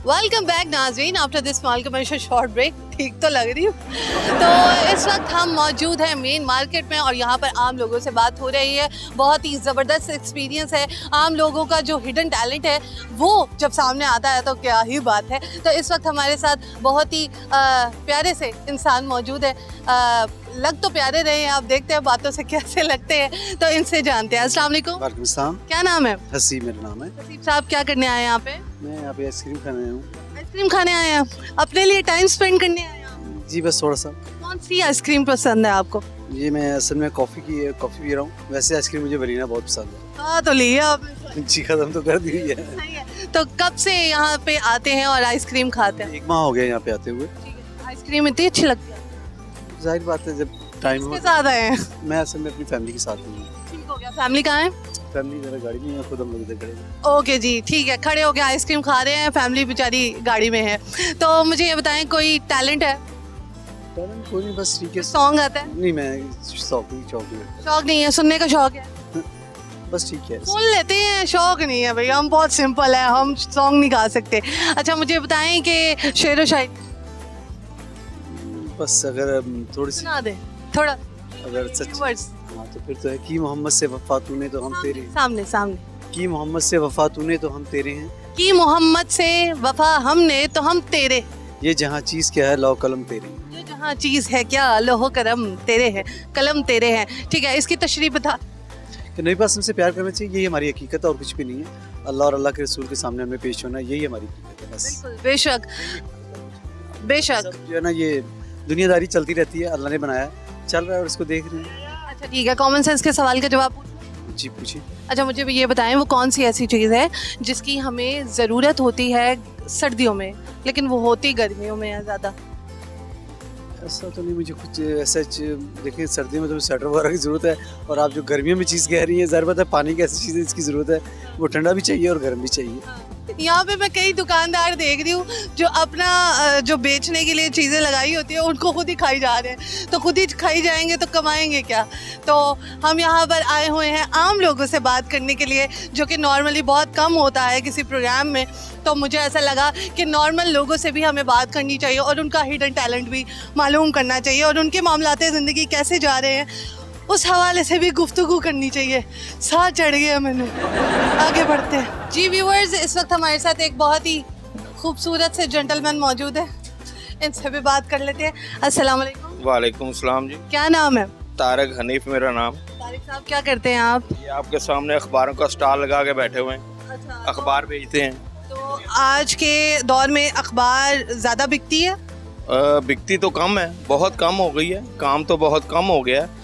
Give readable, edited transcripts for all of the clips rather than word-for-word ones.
Welcome back नाज़रीन after this small commercial short break. ठीक तो लग रही हूँ। तो इस वक्त हम मौजूद हैं मेन मार्केट में और यहाँ पर आम लोगों से बात हो रही है। बहुत ही ज़बरदस्त एक्सपीरियंस है। आम लोगों का जो हिडन टैलेंट है वो जब सामने आता है तो क्या ही बात है। तो इस वक्त हमारे साथ बहुत ही प्यारे से इंसान मौजूद है। लग तो प्यारे रहे हैं, आप देखते हैं बातों से कैसे लगते हैं, तो इनसे जानते हैं। अस्सलाम वालेकुम। वालेकुम सलाम। क्या नाम है? हसी मेरा नाम है। हसीब साहब क्या करने आए हैं यहाँ पे? मैं यहाँ पे आइसक्रीम खाने आया हूँ। आइसक्रीम खाने आए हैं, अपने लिए टाइम स्पेंड करने आए हैं आप? जी बस थोड़ा सा। कौन सी आइसक्रीम पसंद है आपको? ये मैं असल में कॉफ़ी पी रहा हूँ। वैसे आइसक्रीम मुझे वनीला बहुत पसंद है। हाँ तो लिए आपने। जी खत्म तो कर दी है। सही है। तो कब से यहाँ पे आते हैं और आइसक्रीम खाते हैं? 1 माह हो गया यहाँ पे आते हुए। ठीक है। आइसक्रीम इतनी अच्छी लगती है? जाहिर बात है जब टाइम हो। किसके साथ आए हैं? मैं असल में अपनी फैमिली के साथ हूँ। ठीक हो गया। फैमिली कहाँ है? फैमिली मेरा गाड़ी नहीं है, खुद हम लोग इधर खड़े हैं। ओके जी ठीक है, खड़े हो गए आइसक्रीम खा रहे हैं, फैमिली बेचारी गाड़ी में है। तो मुझे ये बताएं कोई टैलेंट है? टैलेंट कोई नहीं, बस ठीक है। सॉन्ग आता है? नहीं मैं शौक है। शौक नहीं है, सुनने का शौक है? बस ठीक है। सुन लेते हैं, शौक नहीं है भाई, हम बहुत सिंपल है, हम सॉन्ग नहीं गा सकते। अच्छा मुझे बताएं कि शेर व शायरी बस अगर थोड़ी सी सुना दे थोड़ा अगर सच वर्ड्स। हाँ तो फिर तो है कि मोहम्मद से वफा तूने तो हम तेरे हैं। सामने सामने। कि मोहम्मद से वफा तूने तो हम तेरे हैं। कि मोहम्मद से वफा हमने तो हम तेरे। ये जहाँ चीज क्या है लो कलम तेरे। ये जहाँ चीज है क्या लोहो करम तेरे है, कलम तेरे हैं। ठीक है, इसकी तशरीह बता। कि नई बात हमसे प्यार करना चाहिए, यही हमारी हकीकत है और कुछ भी नहीं है। अल्लाह और अल्लाह के रसूल के सामने हमें पेश होना, यही हमारी हकीकत है बस। बेशक बेशक। सब जो है ना ये दुनियादारी चलती रहती है, अल्लाह ने बनाया है, चल रहा है और इसको देख रहे हैं। अच्छा ठीक है, कॉमन सेंस के सवाल का जवाब। जी पूछिए। अच्छा मुझे भी ये बताएं वो कौन सी ऐसी चीज़ है जिसकी हमें ज़रूरत होती है सर्दियों में लेकिन वो होती गर्मियों में है ज़्यादा? ऐसा तो नहीं मुझे कुछ ऐसा देखिए, सर्दियों में तो स्वेटर वगैरह की ज़रूरत है और आप जो गर्मियों में चीज़ कह रही हैं, ज़रूरत है पानी की ऐसी चीज़ है जिसकी ज़रूरत है, वो ठंडा भी चाहिए और गर्म भी चाहिए। यहाँ पे मैं कई दुकानदार देख रही हूँ जो अपना जो बेचने के लिए चीज़ें लगाई होती है उनको खुद ही खाई जा रहे हैं। तो खुद ही खाई जाएंगे तो कमाएंगे क्या? तो हम यहाँ पर आए हुए हैं आम लोगों से बात करने के लिए, जो कि नॉर्मली बहुत कम होता है किसी प्रोग्राम में। तो मुझे ऐसा लगा कि नॉर्मल लोगों से भी हमें बात करनी चाहिए और उनका हिडन टैलेंट भी मालूम करना चाहिए और उनके मामलाते ज़िंदगी कैसे जा रहे हैं उस हवाले से भी गुफ्तगू करनी चाहिए। साथ चढ़ गया मैंने। आगे बढ़ते हैं जी व्यूअर्स। इस वक्त हमारे साथ एक बहुत ही खूबसूरत से जेंटलमैन मौजूद है, इनसे भी बात कर लेते हैं। अस्सलाम वालेकुम। वालेकुम सलाम जी। क्या नाम है? तारक हनीफ मेरा नाम। तारिक साहब क्या करते हैं आप? ये आपके सामने अखबारों का स्टॉल लगा के बैठे हुए हैं। अच्छा, अखबार बेचते हैं। तो आज के दौर में अखबार ज़्यादा बिकती है? बिकती तो कम है, बहुत कम हो गई है, काम तो बहुत कम हो गया है।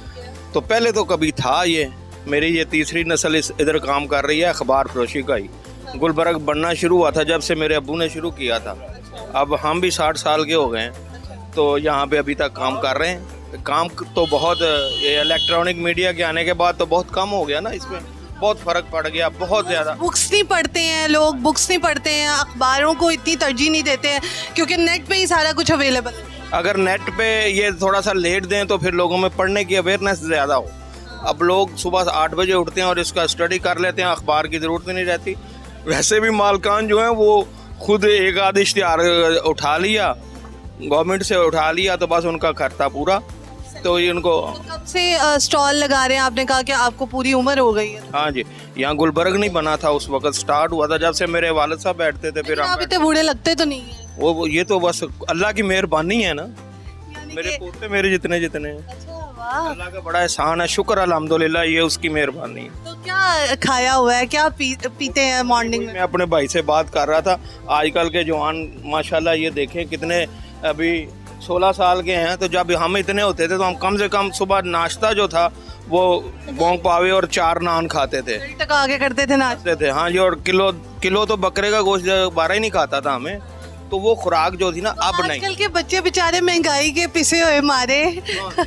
तो पहले तो कभी था ये, मेरी ये तीसरी नस्ल इधर काम कर रही है अखबार फरोशी का ही। गुलबर्ग बनना शुरू हुआ था जब से मेरे अब्बू ने शुरू किया था। अब हम भी 60 साल के हो गए हैं तो यहाँ पे अभी तक काम कर रहे हैं। काम तो बहुत, ये इलेक्ट्रॉनिक मीडिया के आने के बाद तो बहुत कम हो गया ना, इसमें बहुत फ़र्क पड़ गया, बहुत ज़्यादा। बुक्स नहीं पढ़ते हैं लोग, बुक्स नहीं पढ़ते हैं, अखबारों को इतनी तरजीह नहीं देते हैं क्योंकि नेट पे ही सारा कुछ अवेलेबल है। अगर नेट पे ये थोड़ा सा लेट दें तो फिर लोगों में पढ़ने की अवेयरनेस ज़्यादा हो। अब लोग सुबह 8 बजे उठते हैं और इसका स्टडी कर लेते हैं, अखबार की ज़रूरत नहीं रहती। वैसे भी मालकान जो हैं वो खुद एक आध इश्तिहार उठा लिया, गवर्नमेंट से उठा लिया तो बस उनका खर्चा पूरा। तो ये उनको कब से स्टॉल लगा रहे हैं? आपने कहा कि आपको पूरी उम्र हो गई है। हाँ जी, यहाँ गुलबर्ग नहीं बना था उस वक्त, स्टार्ट हुआ था जब से मेरे वालिद साहब बैठते थे। फिर आप इतने बूढ़े लगते तो नहीं है। वो ये तो बस अल्लाह की मेहरबानी है ना, यानी मेरे कि- पोते मेरे जितने जितने हैं। अच्छा वाह। अल्लाह का बड़ा एहसान है, शुक्र अल्हम्दुलिल्लाह, ये उसकी मेहरबानी है। तो क्या खाया हुआ है, क्या पीते हैं मॉर्निंग में? मैं अपने भाई से बात कर रहा था, आजकल के जवान माशाल्लाह ये देखें कितने, अभी 16 साल के हैं, तो जब हम इतने होते थे तो हम कम से कम सुबह नाश्ता जो था वो गोंग पावे और 4 नान खाते थे। तक आगे करते थे नाच। थे हाँ जी, और किलो तो बकरे का गोश्त 12 ही नहीं खाता था हमें, तो वो खुराक जो थी ना अब नहीं। आजकल के बच्चे बेचारे महंगाई के पिसे हुए मारे।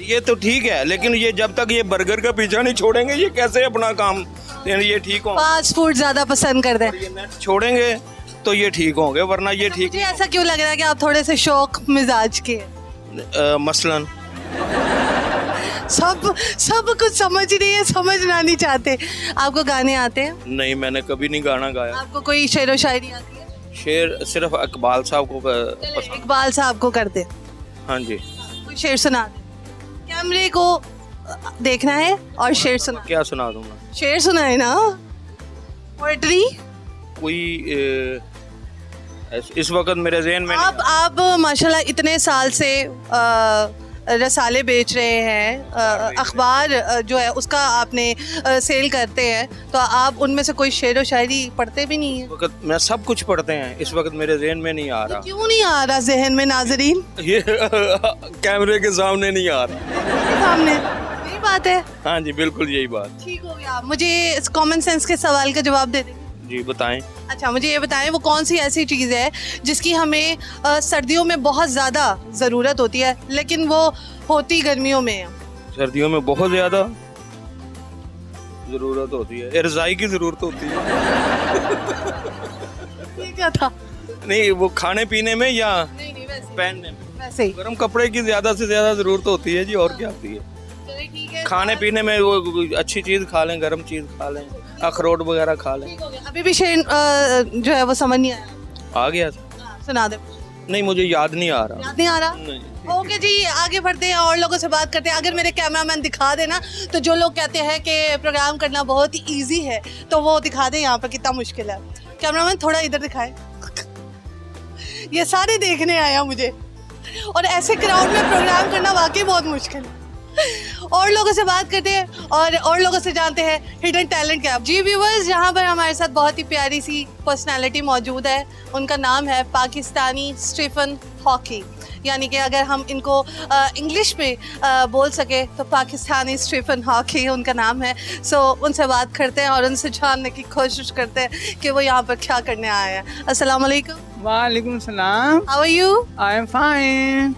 ये तो ठीक है, लेकिन ये जब तक ये बर्गर का पीछा नहीं छोड़ेंगे ये कैसे अपना काम ये ठीक हो। फास्ट फूड ज्यादा पसंद करते हैं। ये नेट छोड़ेंगे तो ये ठीक होंगे, वरना ये ठीक मुझे ऐसा क्यों लग रहा है कि आप थोड़े से शौक मिजाज के हैं? मसलन सब कुछ समझ रही है, समझना नहीं चाहते। आपको गाने आते हैं? नहीं, मैंने कभी नहीं गाना गाया। आपको कोई शेर व शायरी आती है? शेर सिर्फ इकबाल साहब को चले, इकबाल साहब को कर दे, हाँ जी। कोई शेर सुना दे। कैमरे को देखना है और शेर सुना। क्या सुना दूँ मैं? शेर सुनाए ना, पोएट्री। कोई इस वक्त मेरे जहन में आप माशाल्लाह इतने साल से रसाले बेच रहे हैं, अखबार जो है उसका आपने सेल करते हैं, तो आप उनमें से कोई शेर व शायरी पढ़ते भी नहीं है? इस वक्त मैं सब कुछ पढ़ते हैं, इस वक्त मेरे जहन में नहीं आ रहा। क्यों नहीं आ रहा जहन में नाजरीन? ये कैमरे के सामने नहीं आ रहा। सामने यही बात है। हाँ जी, बिल्कुल यही बात। ठीक हो गया। मुझे इस कॉमन सेंस के सवाल का जवाब दे दें। जी बताएं। अच्छा, मुझे ये बताएं वो कौन सी ऐसी चीज़ है जिसकी हमें सर्दियों में बहुत ज़्यादा ज़रूरत होती है लेकिन वो होती गर्मियों में है? सर्दियों में बहुत ज़्यादा ज़रूरत होती है, रज़ाई की ज़रूरत होती है। ये क्या था? नहीं, वो खाने पीने में या नहीं पहनने में? वैसे ही। गर्म कपड़े की ज़्यादा से ज़्यादा ज़रूरत होती है जी, और क्या होती है? चलिए ठीक है। खाने पीने में वो अच्छी चीज़ खा लें, गर्म चीज़ खा लें, अखरोट वगैरह खा लें। ठीक हो गया। अभी भी शेर जो है वो समझ नहीं आया। आ गया था? सुना दे। नहीं, मुझे याद नहीं आ रहा। याद नहीं आ रहा? नहीं। ओके जी, आगे बढ़ते हैं और लोगों से बात करते हैं। अगर मेरे कैमरामैन दिखा देना तो जो लोग कहते हैं कि प्रोग्राम करना बहुत ही इजी है तो वो दिखा दें यहाँ पर कितना मुश्किल है। कैमरामैन थोड़ा इधर दिखाए। ये सारे देखने आया मुझे, और ऐसे क्राउड में प्रोग्राम करना वाकई बहुत मुश्किल है। और लोगों से बात करते हैं और लोगों से जानते हैं हिडन टैलेंट क्या है। जी व्यूवर्स, यहाँ पर हमारे साथ बहुत ही प्यारी सी पर्सनालिटी मौजूद है। उनका नाम है पाकिस्तानी स्टीफन हॉकी, यानी कि अगर हम इनको इंग्लिश में बोल सके तो पाकिस्तानी स्टीफन हॉकी उनका नाम है। सो उनसे बात करते हैं और उनसे जानने की कोशिश करते हैं कि वो यहाँ पर क्या करने आए हैं। अस्सलाम वालेकुम। वालेकुम सलाम। How are you? I am fine.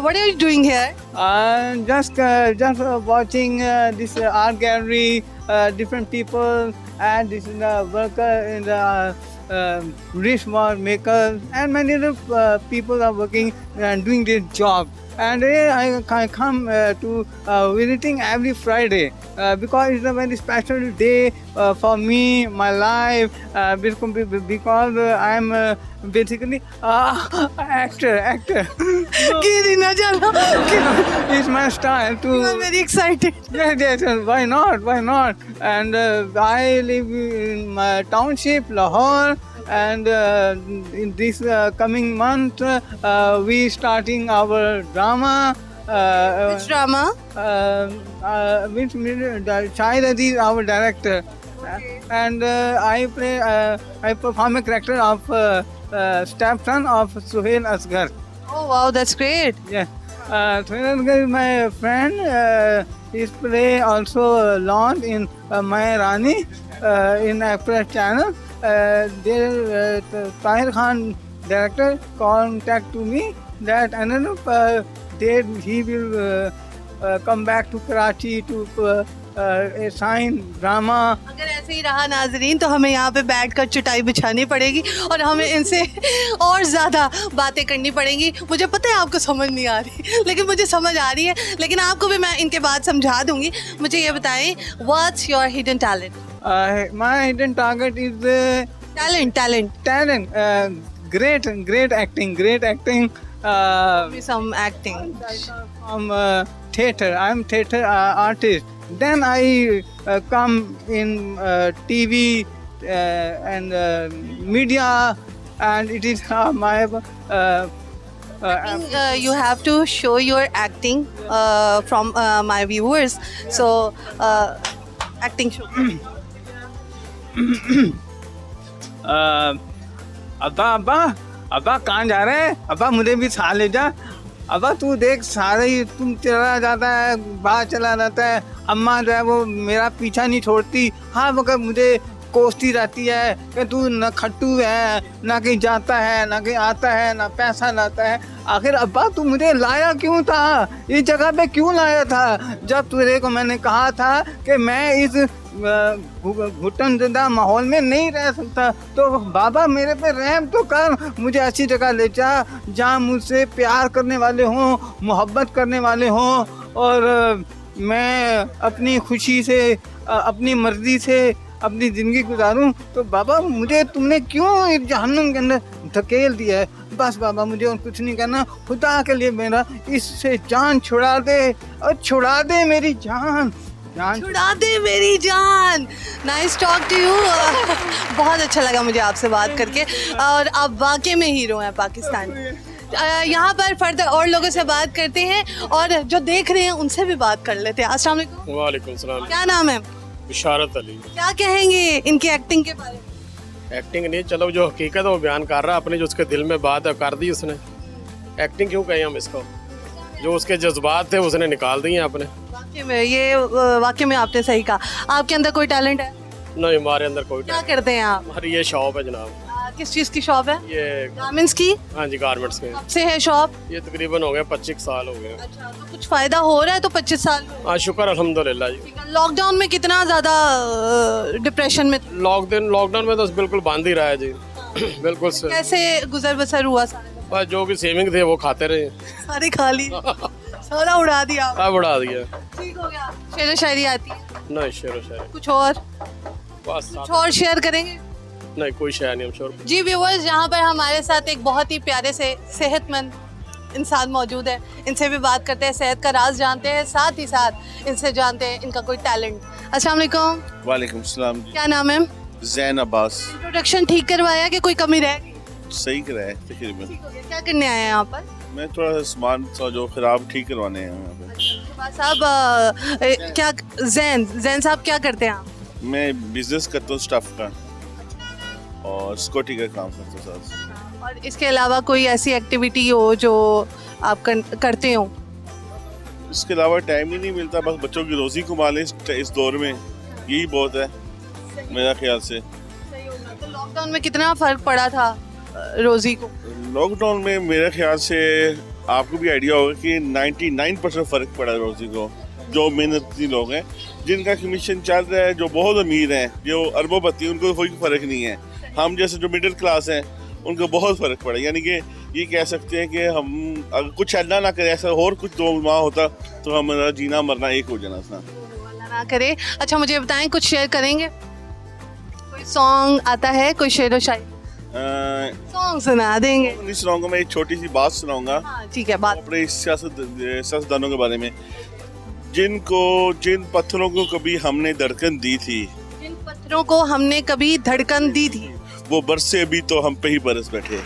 What are you doing here? Just watching this art gallery, different people, and this is the worker in the wristwatch makers, and many other people are working and doing this job. And I come to visiting every Friday because it's a very special day for me, my life, because I am basically actor. गिरी ना जाना। It's my style to. You are very excited. Yes, why not? And I live in my township, Lahore, and in this coming month we starting our drama. Which drama? Which Shahid Aziz, our director, and I perform a character of stepson of Suhail Asghar. Oh wow, that's great. Yes, Suhail Asghar is my friend. His play also launched in Maharani in Express Channel. Tahir Khan director contact to me that another day he will come back to Karachi to a sign drama. अगर ऐसे ही रहा नाजरीन तो हमें यहाँ पे बैठकर चटाई बिछानी पड़ेगी और हमें इनसे और ज़्यादा बातें करनी पड़ेंगी। मुझे पता है आपको समझ नहीं आ रही, लेकिन मुझे समझ आ रही है, लेकिन आपको भी मैं इनके बाद समझा दूंगी। मुझे ये बताएं, what's your hidden talent? My hidden target is talent. Great acting. Some acting. From theater. I'm theater artist. Then I come in TV and media, and it is my. You have to show your acting from my viewers. So acting show. अब्बा कहाँ जा रहे हैं? अब्बा मुझे भी साथ ले जा। अब्बा तू देख सारे ही तुम चला जाता है, बाहर चला जाता है। अम्मा जो है वो मेरा पीछा नहीं छोड़ती, हाँ मगर मुझे कोसती रहती है कि तू न खट्टू है, ना कहीं जाता है, ना कहीं आता है, ना पैसा लाता है। आखिर अब्बा तू मुझे लाया क्यों था, इस जगह पे क्यों लाया था? जब तेरे को मैंने कहा था कि मैं इस घुटनज़दा माहौल में नहीं रह सकता, तो बाबा मेरे पे रहम तो कर, मुझे अच्छी जगह ले जा जहाँ मुझसे प्यार करने वाले हों, मोहब्बत करने वाले हों, और मैं अपनी खुशी से, अपनी मर्ज़ी से अपनी ज़िंदगी गुजारूं, तो बाबा मुझे तुमने क्यों इस जहन्नुम के अंदर धकेल दिया है। बस बाबा मुझे और कुछ नहीं करना, खुदा के लिए मेरा इससे जान छुड़ा दे, और छुड़ा दे मेरी जान, जान छुड़ा दे मेरी जान। Nice talk to you. बहुत अच्छा लगा मुझे आपसे बात करके, और आप वाकई में हीरो हैं पाकिस्तान। यहाँ पर फर्दर और लोगों से बात करते हैं, और जो देख रहे हैं उनसे भी बात कर लेते हैं। अस्सलाम वालेकुम। वालेकुम सलाम। क्या नाम है? बिशारत अली। क्या कहेंगे इनकी एक्टिंग के बारे में? एक्टिंग नहीं, चलो जो हकीकत है वो बयान कर रहा है, अपने जो उसके दिल में बात है कर दी उसने। एक्टिंग क्यों कहें हम इसको, जो उसके जज्बात थे उसने निकाल दिए अपने। वाकई में ये वाकई में आपने सही कहा। आपके अंदर कोई टैलेंट है? नहीं, हमारे अंदर कोई क्या करते हैं आप? हमारी ये शॉप है जनाब, किस चीज़ की शॉप है? ये गारमेंट्स की? हाँ जी, गारमेंट्स के। कब से है शॉप? ये तकरीबन हो गया 25 साल हो गए। अच्छा, तो कुछ फायदा हो रहा है तो 25 साल? हाँ शुक्र अल्हम्दुलिल्लाह जी। लॉकडाउन में कितना ज़्यादा डिप्रेशन में? लॉकडाउन में तो बिल्कुल बंद ही रहा है जी। बिल्कुल से कैसे गुजर बसर हुआ सारे? बस जो भी सेविंग थे वो खाते रहे, सारे खा ली, सारा उड़ा दिया। सब उड़ा दिया। ठीक हो गया। शेर व शायरी आती है? नहीं शेर शायरी कुछ और? बस कुछ और शेयर करेंगे? नहीं, कोई शायर नहीं हम श्योर। जी व्यूअर्स, यहाँ पर हमारे साथ एक बहुत ही प्यारे से सेहतमंद इंसान मौजूद है। इनसे भी बात करते हैं, सेहत का राज जानते हैं, साथ ही साथ इनसे जानते हैं इनका कोई टैलेंट। अस्सलाम वालेकुम। वालेकुम सलाम। क्या नाम है? जैन अब्बास। इंट्रोडक्शन ठीक करवाया कि कोई कमी रह गई? सही कराया तकरीबन। ठीक हो गया। क्या करने आए हैं यहाँ पर? मैं थोड़ा सा सामान सा जो खराब ठीक करवाने हैं यहाँ पे। बस साहब क्या जैन साहब क्या करते हैं आप? मैं बिजनेस करता हूँ स्टाफ का और सिक्योरिटी का काम करता हूँ साथ। और इसके अलावा कोई ऐसी एक्टिविटी हो जो आप करते हो? इसके अलावा टाइम ही नहीं मिलता, बस बच्चों की रोज़ी कमा लें इस दौर में, यही बहुत है मेरा ख्याल से। तो लॉकडाउन में कितना फर्क पड़ा था रोजी को? लॉकडाउन में मेरे ख्याल से आपको भी आइडिया होगा कि 99% फ़र्क पड़ा रोज़ी को। जो मेहनती लोग हैं जिनका कमीशन चल रहा है, जो बहुत अमीर हैं, जो अरबोपति, उनको कोई फ़र्क नहीं है। हम जैसे जो मिडिल क्लास हैं उनको बहुत फ़र्क पड़ा। यानी कि ये कह सकते हैं कि हम अगर कुछ अल्लाह ना करे ऐसा और कुछ दो माह होता तो हमारा जीना मरना एक हो जाना था। अल्लाह ना करे। अच्छा मुझे बताएं, कुछ शेयर करेंगे? कोई सॉन्ग आता है, कोई शेर व शायरी? सॉन्ग सुना देंगे? नहीं सुनाऊंगा, मैं एक छोटी सी बात सुनाऊंगा हाँ ठीक है, बात। अपने सियासतदानों के बारे में। जिन पत्थरों को कभी हमने धड़कन दी थी, जिन पत्थरों को हमने कभी धड़कन दी थी, वो बरसे भी तो हम पे ही बरस बैठे।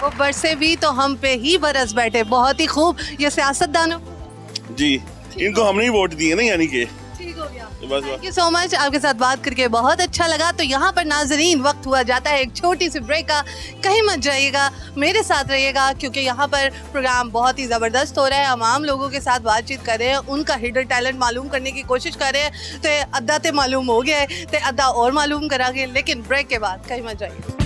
वो बरसे भी तो हम पे ही बरस बैठे। बहुत ही खूब। ये सियासतदानों जी, इनको हमने ही वोट दिए ना, यानी कि ठीक हो गया। बस थैंक यू सो मच, आपके साथ बात करके बहुत अच्छा लगा। तो यहाँ पर नाजरीन वक्त हुआ जाता है एक छोटी सी ब्रेक का। कहीं मत जाइएगा, मेरे साथ रहिएगा, क्योंकि यहाँ पर प्रोग्राम बहुत ही ज़बरदस्त हो रहा है। हम आम लोगों के साथ बातचीत कर रहे हैं, उनका हिडन टैलेंट मालूम करने की कोशिश कर रहे हैं। तो अद्धा तो मालूम हो गया है, तो अद्धा और मालूम करांगे, लेकिन ब्रेक के बाद कहीं मत जाइए।